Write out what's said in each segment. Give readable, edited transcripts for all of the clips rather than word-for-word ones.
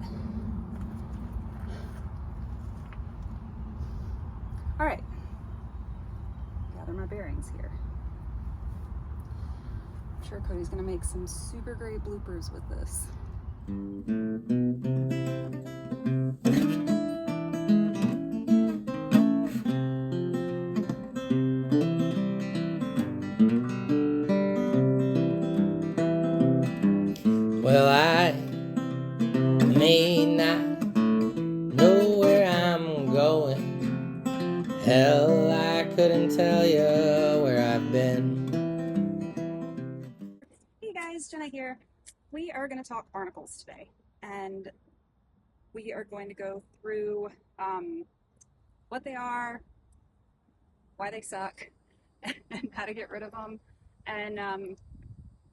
that. All right, gather my bearings here. I'm sure Cody's gonna make some super great bloopers with this. Well, I may not know where I'm going. Hell, I couldn't tell you where I've been. Hey guys, Jenna here. We are going to talk barnacles today, and we are going to go through what they are, why they suck, and how to get rid of them, and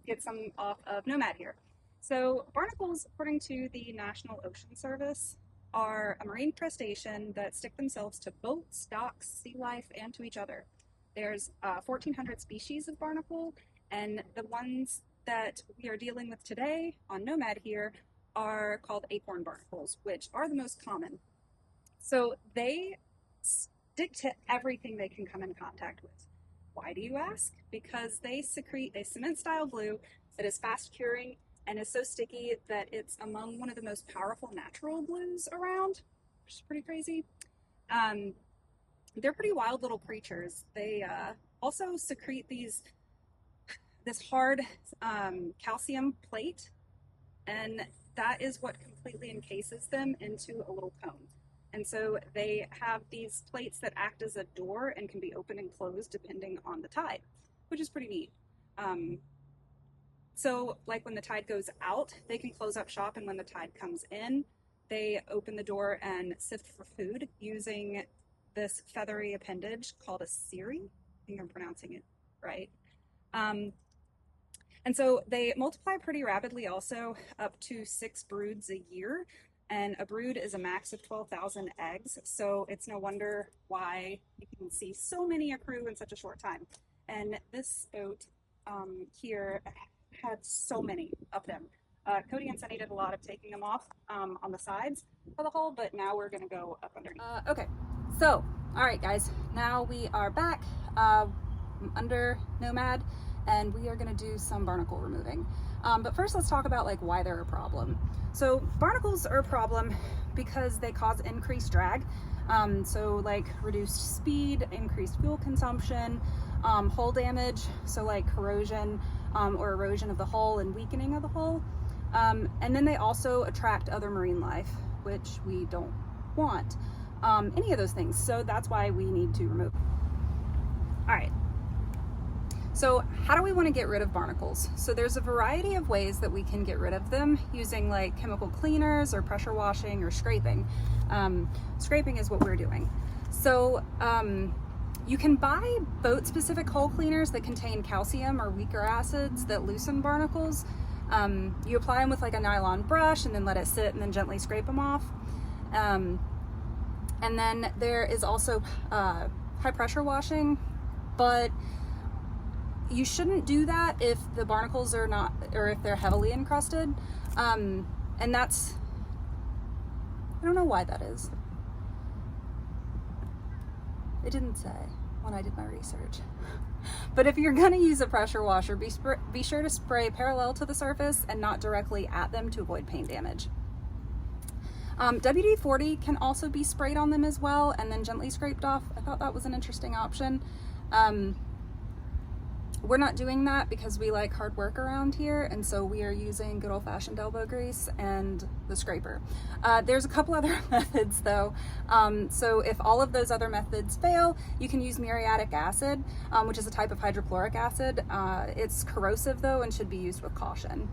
get some off of Nomad here. So barnacles, according to the National Ocean Service, are a marine crustacean that stick themselves to boats, docks, sea life, and to each other. There's 1,400 species of barnacle, and the ones that we are dealing with today on Nomad here are called acorn barnacles, which are the most common. So they stick to everything they can come in contact with. Why do you ask? Because they secrete a cement-style glue that is fast curing and is so sticky that it's among one of the most powerful natural glues around, which is pretty crazy. They're pretty wild little creatures. They also secrete this hard calcium plate, and that is what completely encases them into a little cone. And so they have these plates that act as a door and can be open and closed depending on the tide, which is pretty neat. So like when the tide goes out, they can close up shop, and when the tide comes in, they open the door and sift for food using this feathery appendage called a cirri. I think I'm pronouncing it right. And so they multiply pretty rapidly also, up to 6 broods a year. And a brood is a max of 12,000 eggs. So it's no wonder why you can see so many accrue in such a short time. And this boat here had so many of them. Cody and Sunny did a lot of taking them off on the sides of the hull, but now we're gonna go up underneath. Okay, so, all right guys, now we are back under Nomad, and we are gonna do some barnacle removing. But first let's talk about like why they're a problem. So barnacles are a problem because they cause increased drag. So like reduced speed, increased fuel consumption, hull damage, so like corrosion or erosion of the hull and weakening of the hull. And then they also attract other marine life, which we don't want. Any of those things. So that's why we need to remove. All right. So how do we want to get rid of barnacles? So there's a variety of ways that we can get rid of them using like chemical cleaners or pressure washing or scraping. Scraping is what we're doing. So you can buy boat-specific hull cleaners that contain calcium or weaker acids that loosen barnacles. You apply them with like a nylon brush and then let it sit and then gently scrape them off. And then there is also high pressure washing, but you shouldn't do that if the barnacles are not, or if they're heavily encrusted. And that's, I don't know why that is. It didn't say when I did my research. But if you're gonna use a pressure washer, be sure to spray parallel to the surface and not directly at them to avoid paint damage. WD-40 can also be sprayed on them as well and then gently scraped off. I thought that was an interesting option. We're not doing that because we like hard work around here, and so we are using good old-fashioned elbow grease and the scraper. There's a couple other methods though. So if all of those other methods fail, you can use muriatic acid, which is a type of hydrochloric acid. It's corrosive though and should be used with caution.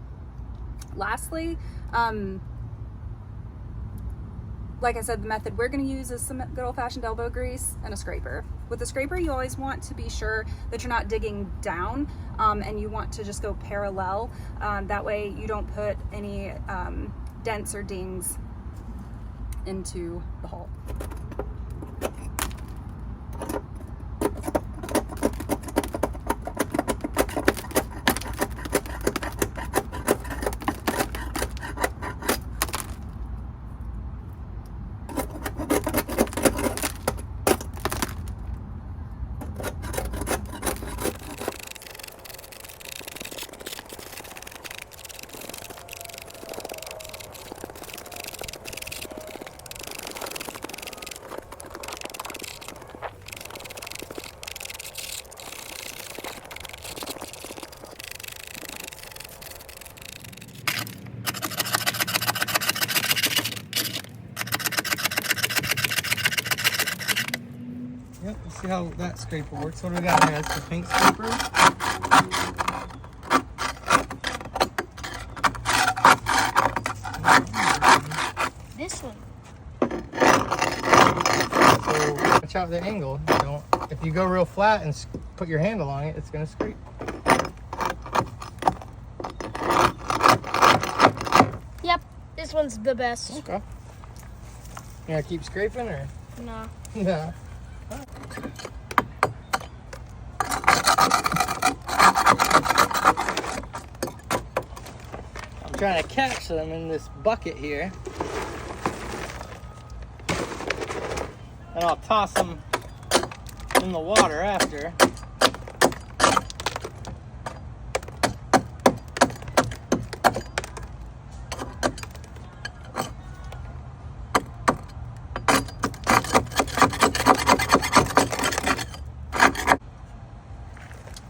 Lastly, like I said, the method we're going to use is some good old-fashioned elbow grease and a scraper. With a scraper, you always want to be sure that you're not digging down, and you want to just go parallel. That way you don't put any dents or dings into the hull. see how that scraper works. What do we got here? That's the paint scraper. This one. So watch out the angle. You don't, if you go real flat and put your handle on it, it's gonna scrape. Yep, this one's the best. Okay. You gonna keep scraping or? No. No. I'm trying to catch them in this bucket here. And I'll toss them in the water after.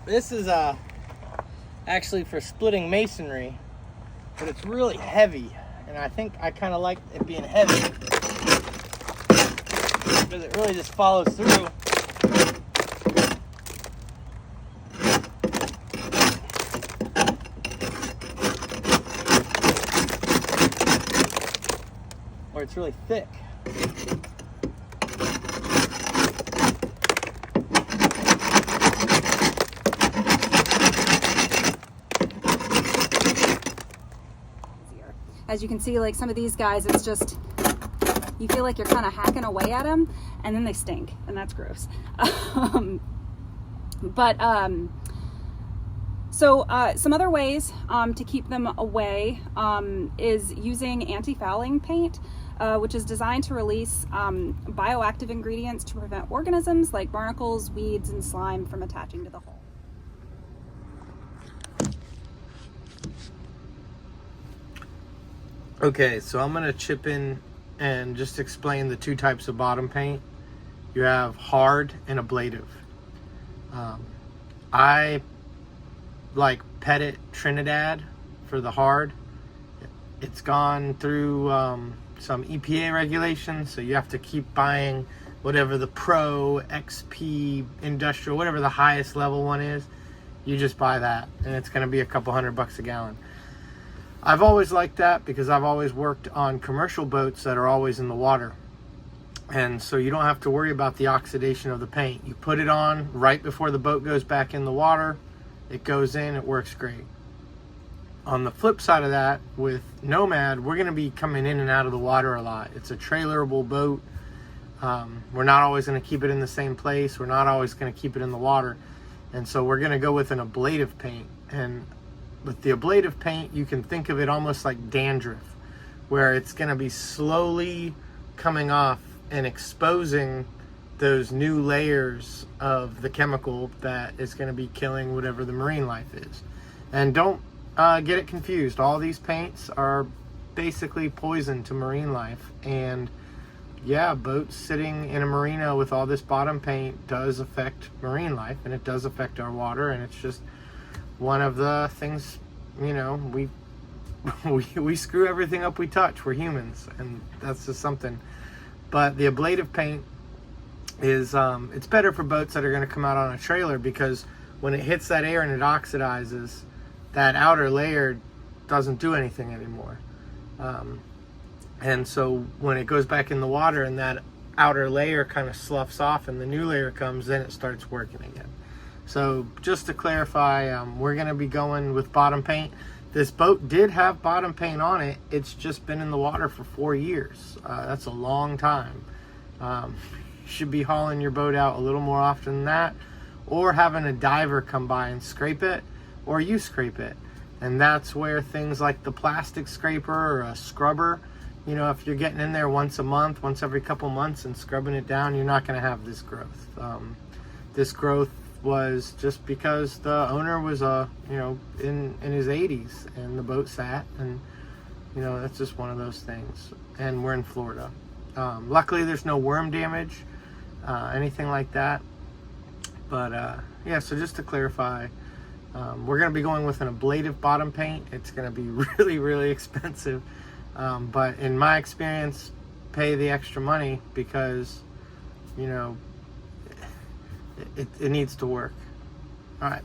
This is actually for splitting masonry, but it's really heavy, and I think I kind of like it being heavy because it really just follows through. Or it's really thick. As you can see, like some of these guys, it's just, you feel like you're kind of hacking away at them, and then they stink, and that's gross. So some other ways to keep them away is using anti-fouling paint, which is designed to release bioactive ingredients to prevent organisms like barnacles, weeds, and slime from attaching to the hull. Okay, so I'm gonna chip in and just explain the two types of bottom paint. You have hard and ablative. I like Petit Trinidad for the hard. It's gone through some EPA regulations, so you have to keep buying whatever the Pro, XP, Industrial, whatever the highest level one is. You just buy that, and it's gonna be a couple $100 a gallon. I've always liked that because I've always worked on commercial boats that are always in the water. And so you don't have to worry about the oxidation of the paint. You put it on right before the boat goes back in the water. It goes in, it works great. On the flip side of that, with Nomad, we're gonna be coming in and out of the water a lot. It's a trailerable boat. We're not always gonna keep it in the same place. We're not always gonna keep it in the water. And so we're gonna go with an ablative paint. And with the ablative paint, you can think of it almost like dandruff, where it's going to be slowly coming off and exposing those new layers of the chemical that is going to be killing whatever the marine life is. And don't get it confused. All these paints are basically poison to marine life. And yeah, boats sitting in a marina with all this bottom paint does affect marine life, and it does affect our water, and it's just one of the things, you know, we screw everything up we touch. We're humans, and that's just something. But the ablative paint is it's better for boats that are going to come out on a trailer, because when it hits that air and it oxidizes, that outer layer doesn't do anything anymore. And so when it goes back in the water and that outer layer kind of sloughs off and the new layer comes, then it starts working again. So just to clarify, we're going to be going with bottom paint. This boat did have bottom paint on it. It's just been in the water for 4 years. That's a long time. You should be hauling your boat out a little more often than that, or having a diver come by and scrape it, or you scrape it. And that's where things like the plastic scraper or a scrubber, you know, if you're getting in there once a month, once every couple months and scrubbing it down, you're not going to have this growth. This growth was just because the owner was you know, in his 80s, and the boat sat, and you know, that's just one of those things. And we're in Florida. Luckily there's no worm damage, anything like that. But yeah, so just to clarify, we're going to be going with an ablative bottom paint. It's going to be really expensive, but in my experience, pay the extra money, because you know, It needs to work. All right.